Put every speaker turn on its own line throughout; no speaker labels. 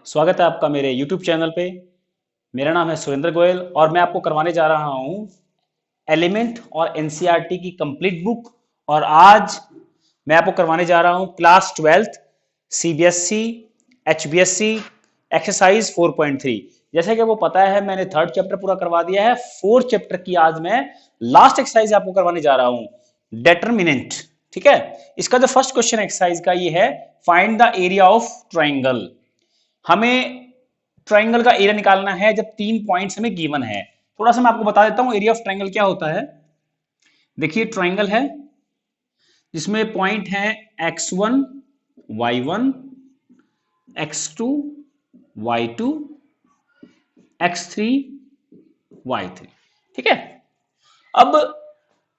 स्वागत है आपका मेरे YouTube चैनल पे। मेरा नाम है सुरेंद्र गोयल और मैं आपको करवाने जा रहा हूँ एलिमेंट और एनसीईआरटी की कंप्लीट बुक। और आज मैं आपको करवाने जा रहा हूँ class 12th CBSE HBSC exercise 4.3। जैसे कि वो पता है मैंने थर्ड चैप्टर पूरा करवा दिया है। फोर्थ चैप्टर की आज मैं लास्ट एक्सरसाइज आपको करवाने जा रहा हूँ, डेटरमिनेंट। ठीक है, इसका जो फर्स्ट क्वेश्चन एक्सरसाइज का ये है, find the area of triangle. हमें ट्राइंगल का एरिया निकालना है जब 3 पॉइंट्स हमें गिवन है। थोड़ा सा मैं आपको बता देता हूं एरिया ऑफ ट्राइंगल क्या होता है। देखिए ट्राइंगल है जिसमें पॉइंट है x1 y1 x2 y2 x3 y3। ठीक है, अब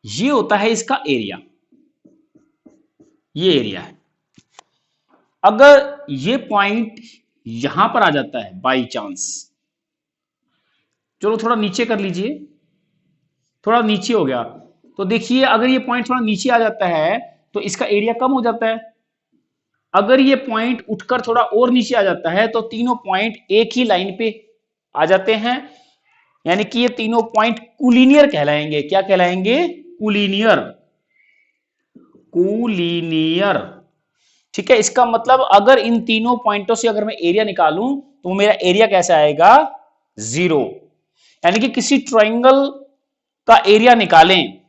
ये होता है इसका एरिया, ये एरिया है। अगर ये पॉइंट यहां पर आ जाता है बाई चांस, चलो थोड़ा नीचे कर लीजिए, थोड़ा नीचे हो गया तो देखिए अगर ये पॉइंट थोड़ा नीचे आ जाता है तो इसका एरिया कम हो जाता है। अगर ये पॉइंट उठकर थोड़ा और नीचे आ जाता है तो तीनों पॉइंट एक ही लाइन पे आ जाते हैं, यानी कि ये तीनों पॉइंट कुलीनियर कहलाएंगे। क्या कहलाएंगे? कुलीनियर, कुलीनियर। ठीक है, इसका मतलब अगर इन तीनों पॉइंटों से अगर मैं एरिया निकालूं तो मेरा एरिया कैसे आएगा? 0। यानी कि किसी ट्राइंगल का एरिया निकालें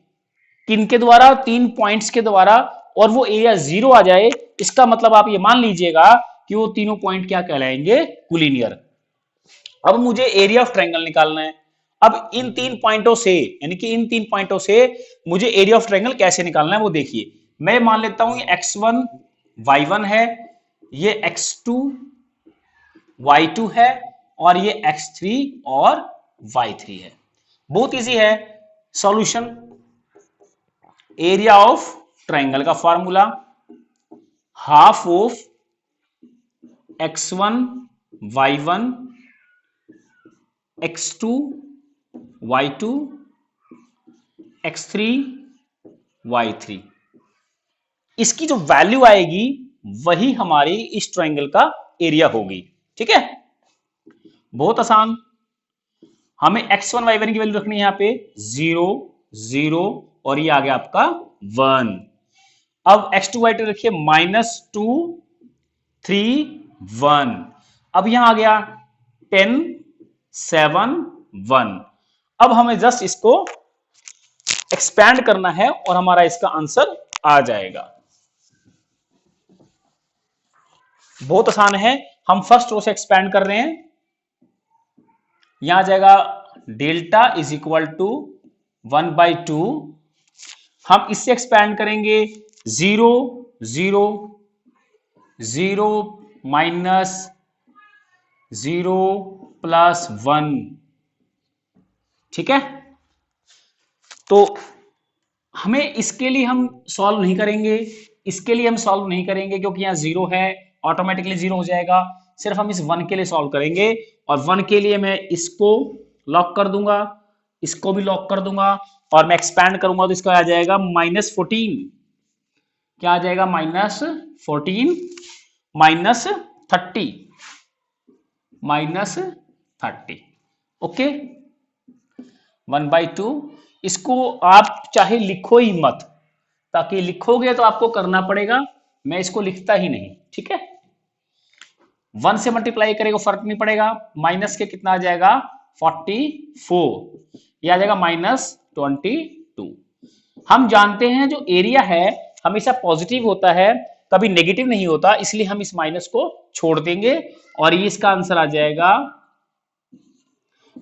किनके द्वारा? 3 पॉइंट्स के द्वारा, और वो एरिया 0 आ जाए, इसका मतलब आप ये मान लीजिएगा कि वो तीनों पॉइंट क्या कहलाएंगे? कुलीनियर। अब मुझे एरिया ऑफ ट्राइंगल निकालना है। अब इन 3 पॉइंटों से, यानी कि इन 3 पॉइंटों से मुझे एरिया ऑफ ट्राइंगल कैसे निकालना है वो देखिए। मैं मान लेता हूं ये x1 y1 है, ये x2 y2 है, और ये x3 और y3 है। बहुत इजी है सॉल्यूशन। एरिया ऑफ ट्राइंगल का formula half of x1 y1 x2 y2 x3 y3। इसकी जो वैल्यू आएगी वही हमारी इस ट्राइंगल का एरिया होगी। ठीक है, बहुत आसान। हमें x1 y1 की वैल्यू रखनी है यहां पे 0 0, और ये आ गया आपका 1। अब x2 y2 रखिए -2 3 1। अब यहां आ गया 10 7 1। अब हमें जस्ट इसको एक्सपैंड करना है और हमारा इसका आंसर आ जाएगा। बहुत आसान है। हम फर्स्ट रो से एक्सपैंड कर रहे हैं। यहां आ जाएगा डेल्टा इज इक्वल टू 1/2। हम इससे एक्सपैंड करेंगे 0 0 0 -0 +1। ठीक है, तो हमें इसके लिए हम सॉल्व नहीं करेंगे, इसके लिए हम सॉल्व नहीं करेंगे क्योंकि यहां 0 है, ऑटोमेटिकली 0 हो जाएगा। सिर्फ हम इस 1 के लिए सॉल्व करेंगे, और 1 के लिए मैं इसको लॉक कर दूंगा, इसको भी लॉक कर दूंगा, और मैं एक्सपैंड करूंगा तो इसका आ जाएगा -14। क्या आ जाएगा? -14 -30 ओके। 1/2। इसको आप चाहे लिखो ही मत, ताकि लिखोगे तो आपको करना पड़ेगा, मैं इसको लिखता ही नहीं। ठीक है, 1 से मल्टीप्लाई करेगा फर्क नहीं पड़ेगा। माइनस के कितना आ जाएगा? 44। यह आ जाएगा -22। हम जानते हैं जो एरिया है हमेशा पॉजिटिव होता है, कभी नेगेटिव नहीं होता, इसलिए हम इस माइनस को छोड़ देंगे और ये इसका आंसर आ जाएगा।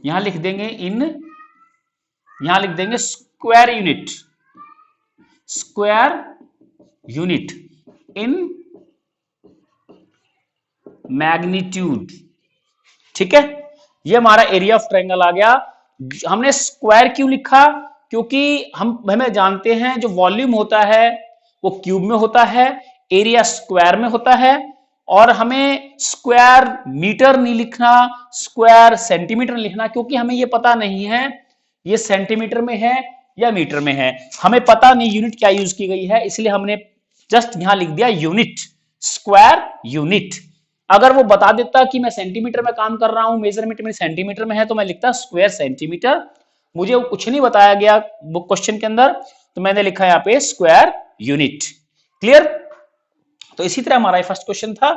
यहां लिख देंगे यहां लिख देंगे square unit, square unit in magnitude. ठीक है, ये हमारा एरिया ऑफ ट्रायंगल आ गया। हमने स्क्वायर क्यों लिखा? क्योंकि हमें जानते हैं जो वॉल्यूम होता है वो क्यूब में होता है, एरिया स्क्वायर में होता है, और हमें स्क्वायर मीटर नहीं लिखना, स्क्वायर सेंटीमीटर लिखना, क्योंकि हमें ये पता नहीं है ये सेंटीमीटर में है या मीटर में है। हमें पता नहीं यूनिट क्या यूज की गई है, इसलिए हमने जस्ट यहां लिख दिया यूनिट, स्क्वायर यूनिट। अगर वो बता देता कि मैं सेंटीमीटर में काम कर रहा हूं, मेजरमेंट में सेंटीमीटर में है, तो मैं लिखता स्क्वायर सेंटीमीटर। मुझे वो कुछ नहीं बताया गया बुक क्वेश्चन के अंदर, तो मैंने लिखा यहाँ पे स्क्वायर यूनिट। क्लियर? तो इसी तरह हमारा फर्स्ट क्वेश्चन था।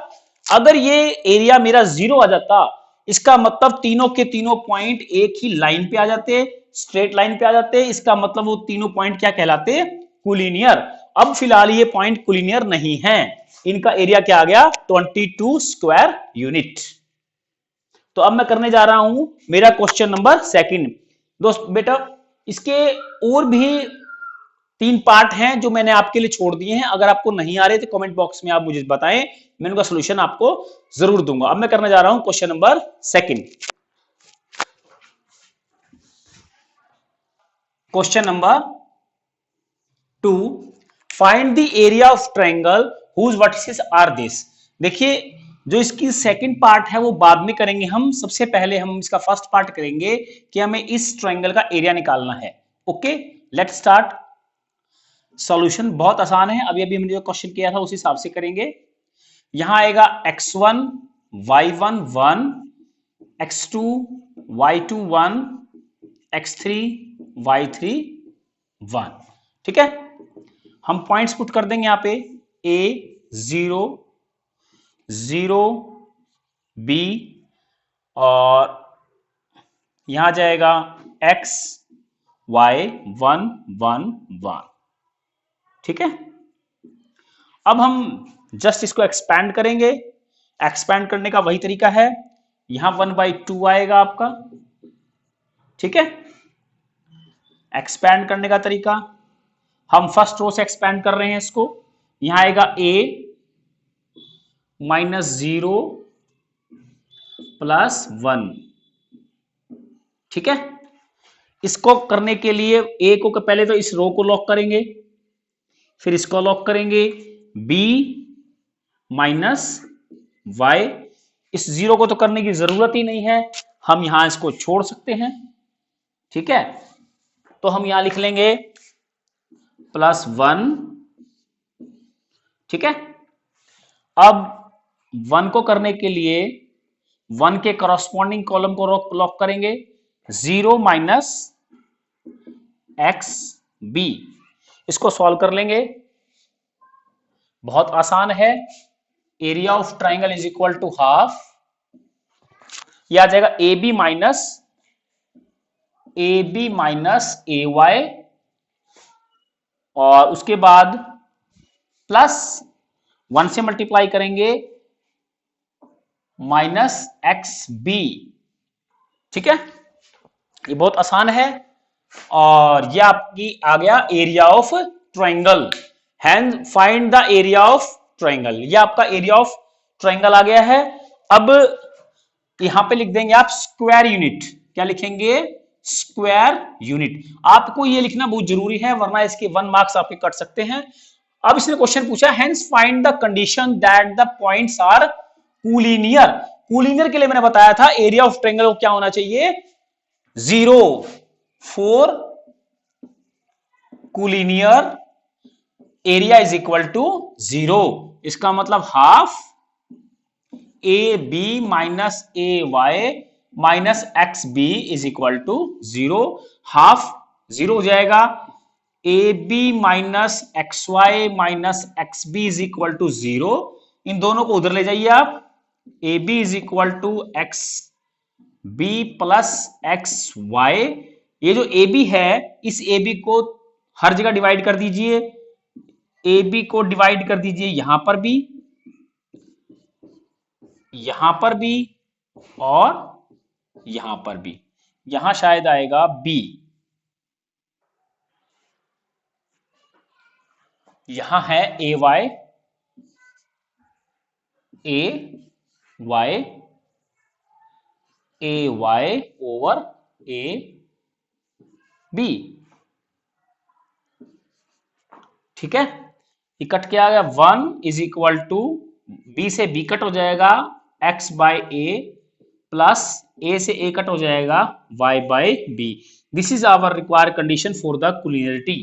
अगर ये एरिया मेरा 0 आ जाता, इसका मतलब तीनों के तीनों पॉइंट एक ही लाइन पे आ जाते, स्ट्रेट लाइन पे आ जाते, इसका मतलब वो तीनों पॉइंट क्या कहलाते? कुलिनियर। अब फिलहाल ये पॉइंट कुलिनियर नहीं है, इनका एरिया क्या आ गया? 22 स्क्वायर यूनिट। तो अब मैं करने जा रहा हूं मेरा क्वेश्चन नंबर सेकंड। दोस्त बेटा, इसके और भी 3 पार्ट हैं जो मैंने आपके लिए छोड़ दिए हैं। अगर आपको नहीं आ रहे तो कमेंट बॉक्स में आप मुझे बताएं, मैं उनका सोल्यूशन आपको जरूर दूंगा। अब मैं करने जा रहा हूं question number second. Question number 2, find the area of triangle whose vertices are this. देखिए, जो इसकी सेकंड पार्ट है वो बाद में करेंगे हम, सबसे पहले हम इसका फर्स्ट पार्ट करेंगे कि हमें इस ट्रायंगल का एरिया निकालना है। Okay, let's start. सॉल्यूशन बहुत आसान है, अभी अभी हमने जो क्वेश्चन किया था उस हिसाब से करेंगे। यहां आएगा x1 y1 1, x2 y2 1, x3 y3 1। ठीक है, हम पॉइंट्स पुट कर देंगे यहां पे a 0 0 b, और यहां जाएगा x y 1 1 1। ठीक है, अब हम जस्ट इसको एक्सपैंड करेंगे। एक्सपैंड करने का वही तरीका है, यहां 1/2 आएगा आपका। ठीक है, एक्सपैंड करने का तरीका, हम फर्स्ट रो से एक्सपैंड कर रहे हैं इसको। यहां आएगा a -0 +1। ठीक है, इसको करने के लिए a को पहले तो इस रो को लॉक करेंगे, फिर इसको लॉक करेंगे b -y। इस 0 को तो करने की जरूरत ही नहीं है, हम यहां इसको छोड़ सकते हैं। ठीक है, तो हम यहां लिख लेंगे +1। ठीक है, अब 1 को करने के लिए 1 के करस्पॉन्डिंग कॉलम को लॉक करेंगे, 0 -xb। इसको सॉल्व कर लेंगे, बहुत आसान है। Area of triangle is equal to half, यह आ जाएगा AB माइनस AY, और उसके बाद +1 से मल्टीप्लाई करेंगे -XB। ठीक है, ये बहुत आसान है, और ये आपकी आ गया area of triangle. Hand find the area of triangle, ये आपका एरिया ऑफ ट्राइंगल आ गया है। अब यहां पे लिख देंगे आप स्क्वायर यूनिट। क्या लिखेंगे? Square unit. आपको ये लिखना बहुत जरूरी है, वरना इसके 1 मार्क्स आपके कट सकते हैं। अब इसने क्वेश्चन पूछा, hence find the condition that the points are collinear. Collinear के लिए मैंने बताया था एरिया ऑफ ट्रायंगल को क्या होना चाहिए? 0 4 collinear area is equal to 0। इसका मतलब half AB minus AY minus XB is equal to 0। Half 0 हो जाएगा, AB minus XY minus XB is equal to 0। इन दोनों को उधर ले जाइए आप, AB is equal to XB plus XY। ये जो AB है, इस AB को हर जगह डिवाइड कर दीजिए। AB को डिवाइड कर दीजिए यहां पर भी, यहां पर भी, और यहां पर भी। यहां शायद आएगा B, यहां है AY, AY ओवर AB। ठीक है, ये कट क्या आ गया? 1 इज इक्वल टू B से B कट हो जाएगा X by A, plus A से A कट हो जाएगा Y by B। This is our required condition for the collinearity.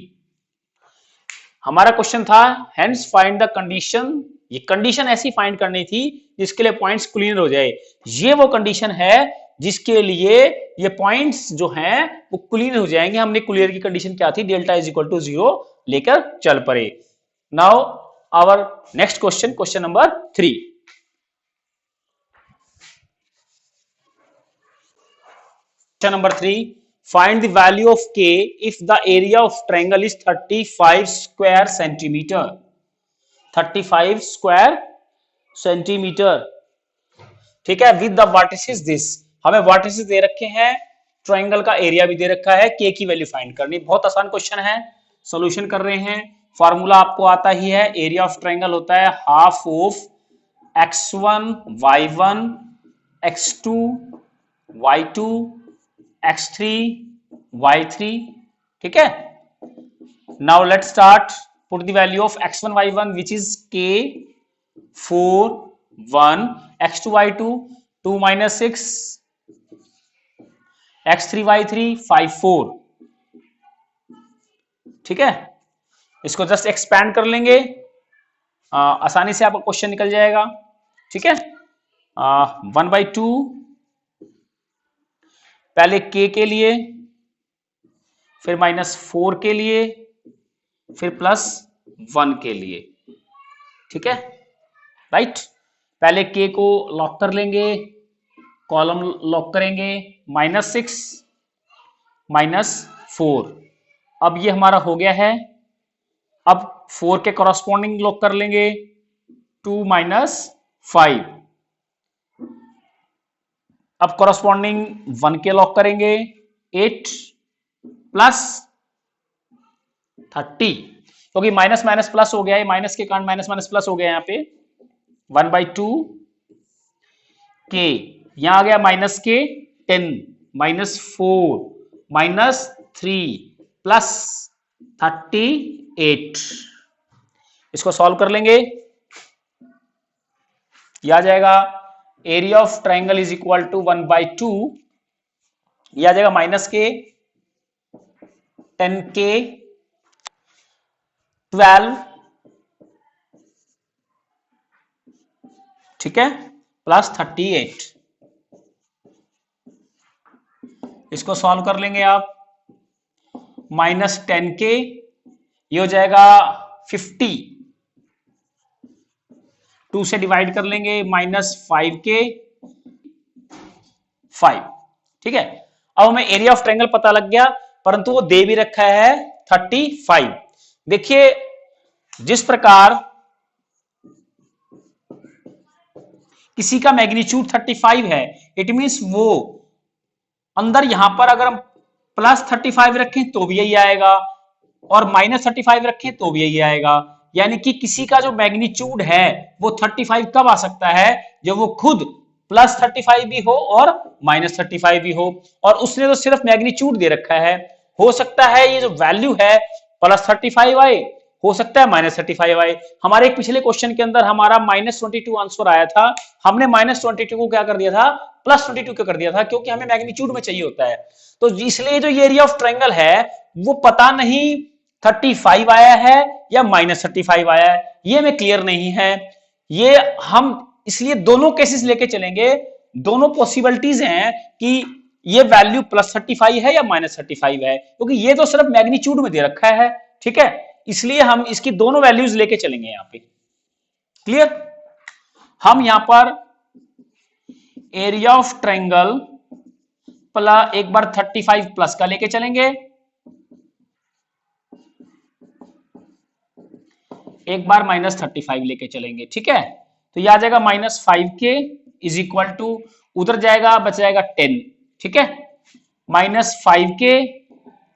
हमारा क्वेश्चन था हेंस फाइंड द कंडीशन, ये कंडीशन ऐसी फाइंड करनी थी जिसके लिए पॉइंट्स क्लियर हो जाए। ये वो कंडीशन है जिसके लिए ये पॉइंट्स जो हैं वो क्लियर हो जाएंगे। हमने क्लियर की कंडीशन क्या थी, डेल्टा इज इक्वल टू 0 लेकर चल पड़े। Now our next question, question number 3। Question number 3, find the value of k if the area of triangle is 35 square centimeter। 35 square centimetre, ठीक है, विद द वर्टिसेस दिस। हमें vertices दे रखे हैं, triangle का area भी दे रखा है, के की वैल्यू फाइंड करनी। बहुत आसान क्वेश्चन है, सॉल्यूशन कर रहे हैं। फॉर्मूला आपको आता ही है, एरिया ऑफ ट्रायंगल होता है half of x1 y1 x2 y2 x3 y3, ठीक है। Now let's start, put the value of x1 y1 which is k 4 1, x2 y2 2 minus 6, x3 y3 5 4, ठीक है। इसको जस्ट एक्सपैंड कर लेंगे, आसानी से आपका क्वेश्चन निकल जाएगा, ठीक है। 1/2 पहले k के लिए, फिर -4 के लिए, फिर +1 के लिए, ठीक है, राइट। पहले k को लॉक कर लेंगे, कॉलम लॉक करेंगे, -6 -4। अब ये हमारा हो गया है। अब 4 के कॉरस्पॉन्डिंग लॉक कर लेंगे, 2 -5। अब कॉरस्पॉन्डिंग 1 के लॉक करेंगे, 8 +30, क्योंकि माइनस माइनस प्लस हो गया है, माइनस के कारण माइनस माइनस प्लस हो गया यहाँ पे। 1/2 के, यहां आ गया माइनस के 10 -4 -3 +38। इसको सॉल्व कर लेंगे, यह आ जाएगा area of triangle is equal to 1/2, यह आ जाएगा माइनस के 10 के 12, ठीक है, +38। इसको सॉल्व कर लेंगे आप, -10 के, ये हो जाएगा 50, 2 से डिवाइड कर लेंगे, -5 के 5, ठीक है। अब हमें एरिया ऑफ ट्रायंगल पता लग गया, परंतु वो दे भी रखा है 35। देखिए जिस प्रकार किसी का मैग्नीट्यूड 35 है, इट मींस वो अंदर यहां पर अगर हम +35 रखें तो भी यही आएगा, और -35 रखें तो भी यही आएगा। यानी कि किसी का जो मैग्नीट्यूड है वो 35 कब आ सकता है, जब वो खुद +35 भी हो और -35 भी हो, और उसने तो सिर्फ मैग्नीट्यूड दे रखा है। हो सकता है ये जो वैल्यू है +35 आए, हो सकता है -35 आए। हमारे एक पिछले क्वेश्चन के अंदर हमारा -22 आंसर आया था, हमने -22 को क्या कर दिया था, +22 क्यों कर दिया था, क्योंकि हमें मैग्नीट्यूड में चाहिए होता है। तो इसलिए जो ये एरिया ऑफ ट्रायंगल है वो पता नहीं 35 आया है या -35 आया है, ये हमें क्लियर नहीं है। ये हम इसलिए दोनों केसेस लेके चलेंगे, दोनों पॉसिबिलिटीज हैं कि ये वैल्यू +35 है या -35 है, क्योंकि ये तो सिर्फ मैग्नीट्यूड में दे रखा है, ठीक है। इसलिए हम इसकी दोनों वैल्यूज लेके चलेंगे यहां पे, क्लियर। हम यहां पर एरिया ऑफ ट्रायंगल प्लस एक बार 35 प्लस का लेके चलेंगे, एक बार -35 लेके चलेंगे, ठीक है। तो यह आ जाएगा -5 के इज इक्वल टू, उधर जाएगा बच जाएगा 10, ठीक है, -5 के,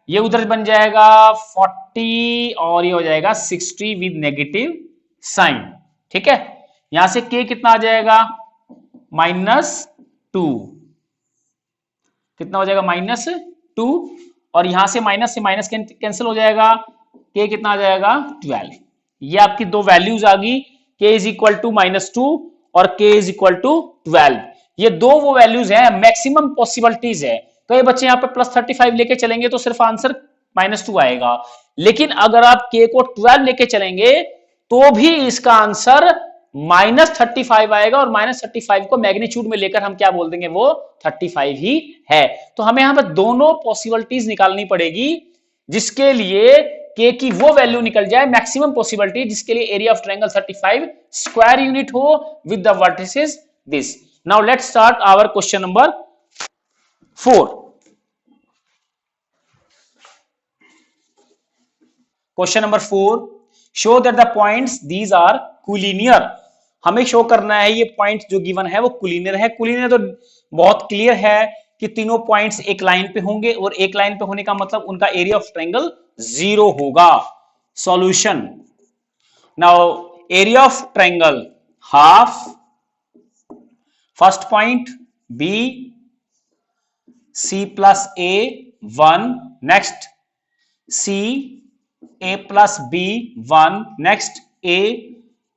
ये उधर बन जाएगा 40 और ये हो जाएगा 60 विद नेगेटिव साइन, ठीक है। यहां से k कितना आ जाएगा, -2, कितना हो जाएगा -2, और यहां से माइनस कैंसिल हो जाएगा, k कितना आ जाएगा 12। ये आपकी दो वैल्यूज आ गई, k इज इक्वल टू -2 और k इज इक्वल टू 12। ये दो वो वैल्यूज हैं, मैक्सिमम पॉसिबिलिटीज है। कई बच्चे यहाँ पे +35 लेके चलेंगे तो सिर्फ आंसर -2 आएगा। लेकिन अगर आप k को 12 लेके चलेंगे तो भी इसका आंसर -35 आएगा, और -35 को मैग्नीट्यूड में लेकर हम क्या बोल देंगे, वो 35 ही है। तो हमें यहां पर दोनों पॉसिबिलिटीज निकालनी पड़ेगी, जिसके लिए k की वो वैल्यू निकल जाए मैक्सिमम पॉसिबिलिटी, जिसके लिए area of triangle 35 square unit हो with the vertices this. Now let's start our question number 4। Question number 4, show that the points these are collinear. हमें शो करना है ये पॉइंट जो गिवन है वो कोलिनियर है। कोलिनियर तो बहुत क्लियर है कि तीनों पॉइंट्स एक लाइन पे होंगे, और एक लाइन पे होने का मतलब उनका एरिया ऑफ ट्रायंगल 0 होगा। Solution, now area of triangle half, first point B C plus A 1, next C a plus B 1, next a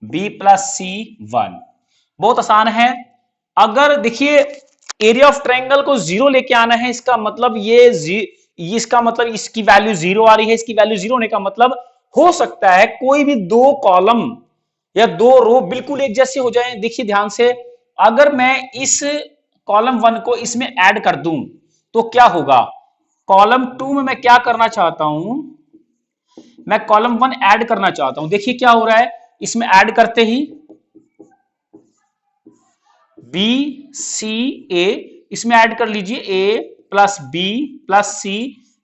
b plus C 1। बहुत आसान है। अगर देखिए एरिया ऑफ ट्रायंगल को 0 लेके आना है, इसका मतलब इसका मतलब इसकी वैल्यू 0 आ रही है। इसकी वैल्यू 0 होने का मतलब हो सकता है कोई भी दो कॉलम या दो रो बिल्कुल एक जैसे हो जाएं। देखिए ध्यान से, अगर मैं इस कॉलम 1 को इसमें ऐड कर दूं तो क्या होगा, कॉलम 2 में मैं क्या करना चाहता हूं, मैं कॉलम 1 ऐड करना चाहता हूं। देखिए क्या हो रहा है, इसमें ऐड करते ही बी सी ए, इसमें ऐड कर लीजिए ए प्लस बी प्लस सी,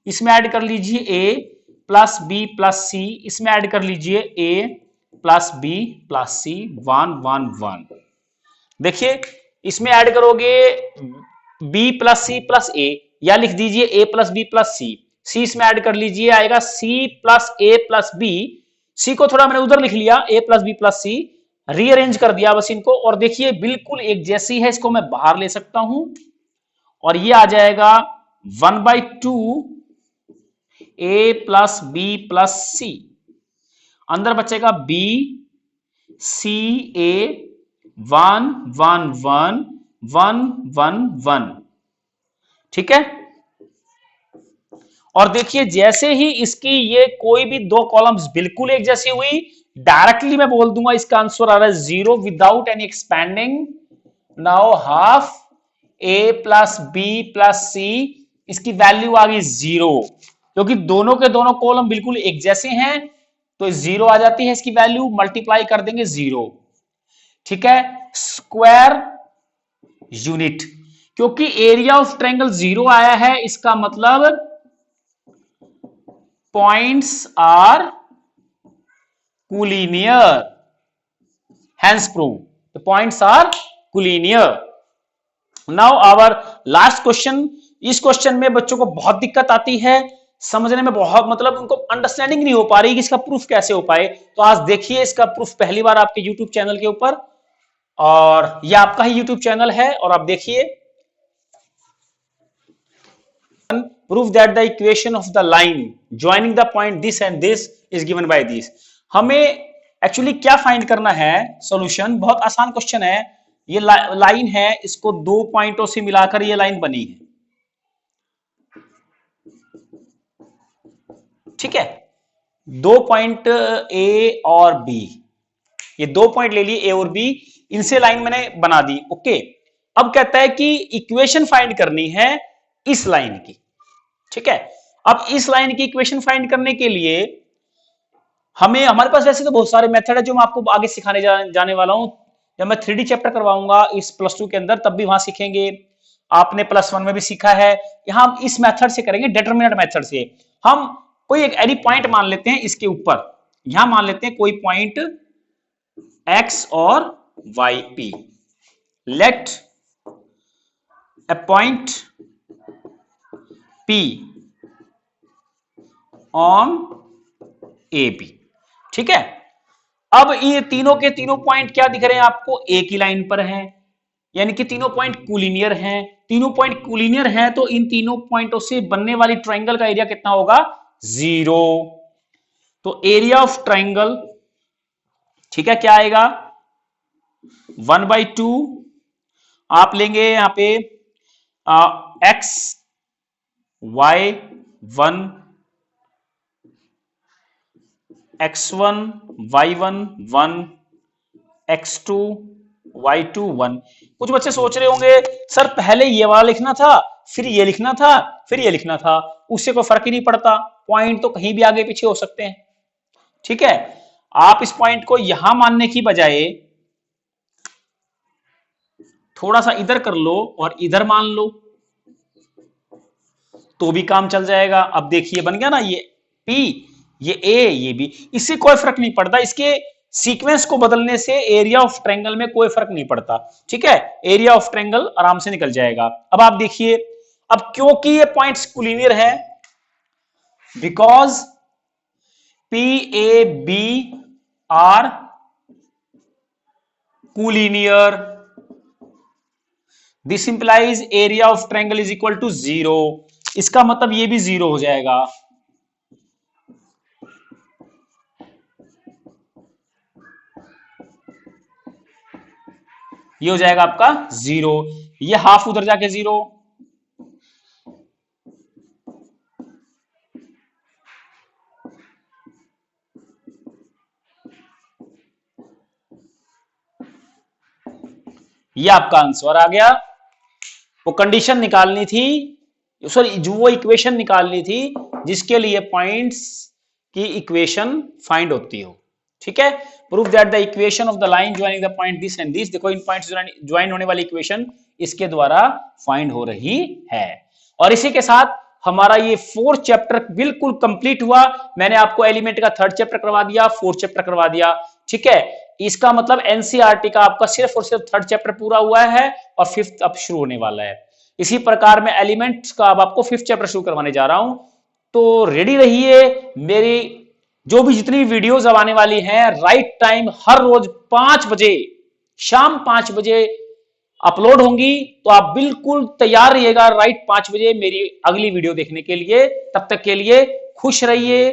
इसमें ऐड कर लीजिए ए प्लस बी प्लस सी, इसमें ऐड कर लीजिए ए प्लस बी प्लस सी, 1 1 1। देखिए इसमें ऐड करोगे बी प्लस सी प्लस ए, या लिख दीजिए ए प्लस बी प्लस सी, सी इसमें ऐड कर लीजिए, आएगा सी प्लस ए प्लस बी। सी को थोड़ा मैंने उधर लिख लिया, ए प्लस बी प्लस सी, रीअरेंज कर दिया बस इनको, और देखिए बिल्कुल एक जैसी है, इसको मैं बाहर ले सकता हूं, और ये आ जाएगा 1/2 ए प्लस बी प्लस सी, अंदर बचेगा बी सी ए 1 1 1 1 1 1। ठीक है, और देखिए जैसे ही इसकी ये कोई भी दो कॉलम्स बिल्कुल एक जैसी हुई, डायरेक्टली मैं बोल दूंगा इसका आंसर आ रहा है 0 without any expanding. Now half A plus B plus C, इसकी वैल्यू आ गई 0, क्योंकि दोनों के दोनों कॉलम बिल्कुल एक जैसे हैं, तो 0 आ जाती है इसकी वैल्यू, मल्टीप्लाई कर देंगे 0। ठीक है, स्क्वायर यूनिट, क्योंकि एरिया ऑफ ट्रायंगल 0 आया है, इसका मतलब points are collinear, hence proved the points are collinear। now our last question। इस क्वेश्चन में बच्चों को बहुत दिक्कत आती है, समझने में बहुत, मतलब उनको अंडरस्टैंडिंग नहीं हो पा रही कि इसका प्रूफ कैसे हो पाए। तो आज देखिए इसका प्रूफ पहली बार आपके YouTube चैनल के ऊपर, और यह आपका ही YouTube चैनल है, और आप देखिए prove that the equation of the line joining the point this and this is given by this। हमें एक्चुअली क्या फाइंड करना है, सॉल्यूशन बहुत आसान क्वेश्चन है। ये लाइन है, इसको दो पॉइंटों से मिलाकर ये लाइन बनी है। ठीक है, दो पॉइंट ए और बी, ये दो पॉइंट ले लिए ए और बी, इनसे लाइन मैंने बना दी। ओके, अब कहता है कि इक्वेशन फाइंड करनी है इस लाइन की। ठीक है, अब इस लाइन की इक्वेशन फाइंड करने के लिए हमें, हमारे पास वैसे तो बहुत सारे मेथड है जो मैं आपको आगे सिखाने जाने वाला हूं। जब मैं 3D चैप्टर करवाऊंगा इस +2 के अंदर, तब भी वहां सीखेंगे। आपने +1 में भी सीखा है। यहां हम इस मेथड से करेंगे, डिटरमिनेंट मेथड से। हम कोई एक एनी पॉइंट मान लेते हैं इसके ऊपर, यहां मान लेते हैं कोई पॉइंट x और y p। Let a point P on A B. ठीक है, अब ये तीनों के तीनों पॉइंट क्या दिख रहे हैं आपको, एक ही लाइन पर हैं, यानी कि तीनों पॉइंट कोलिनियर हैं। तीनों पॉइंट कोलिनियर हैं, तो इन तीनों पॉइंटों से बनने वाली ट्रायंगल का एरिया कितना होगा, 0। तो एरिया ऑफ ट्रायंगल, ठीक है, क्या आएगा, 1/2 आप लेंगे यहां पे x y 1 x1 y1 1 x2 y2 1। कुछ बच्चे सोच रहे होंगे सर पहले ये वाला लिखना था, फिर ये लिखना था, फिर ये लिखना था, उससे कोई फर्क ही नहीं पड़ता, पॉइंट तो कहीं भी आगे पीछे हो सकते हैं। ठीक है, आप इस पॉइंट को यहां मानने की बजाय थोड़ा सा इधर कर लो और इधर मान लो तो भी काम चल जाएगा। अब देखिए बन गया ना, ये P, ये A, ये B, इससे कोई फर्क नहीं पड़ता, इसके सीक्वेंस को बदलने से एरिया ऑफ ट्रायंगल में कोई फर्क नहीं पड़ता। ठीक है, एरिया ऑफ ट्रायंगल आराम से निकल जाएगा। अब आप देखिए, अब क्योंकि ये पॉइंट्स कोलिनियर है, because P A B are collinear, this implies area of triangle is equal to 0। इसका मतलब ये भी 0 हो जाएगा। ये हो जाएगा आपका 0, ये हाफ उधर जाके 0, ये आपका आंसर आ गया। वो कंडीशन निकालनी थी, सॉरी जो वो इक्वेशन निकालनी थी जिसके लिए पॉइंट्स की इक्वेशन फाइंड होती हो। ठीक है, prove that the equation of the line joining the point this and this. देखो इन पॉइंट्स ज्वाइन होने वाली इक्वेशन इसके द्वारा फाइंड हो रही है। और इसी के साथ हमारा ये 4th चैप्टर बिल्कुल कंप्लीट हुआ। मैंने आपको एलिमेंट का 3rd चैप्टर करवा दिया, 4th चैप्टर करवा दिया। ठीक है, इसका मतलब एनसीईआरटी का आपका सिर्फ और सिर्फ 3rd चैप्टर पूरा हुआ है और 5th अब शुरू होने वाला है। इसी प्रकार मैं एलिमेंट्स का अब आपको 5th चैप्टर शुरू करवाने जा रहा हूं, तो रेडी रहिए। मेरी जो भी जितनी वीडियोस अब आने वाली हैं राइट टाइम हर रोज 5 बजे, शाम 5 बजे अपलोड होंगी, तो आप बिल्कुल तैयार रहिएगा राइट 5 बजे मेरी अगली वीडियो देखने के लिए। तब तक के लिए खुश रहिए,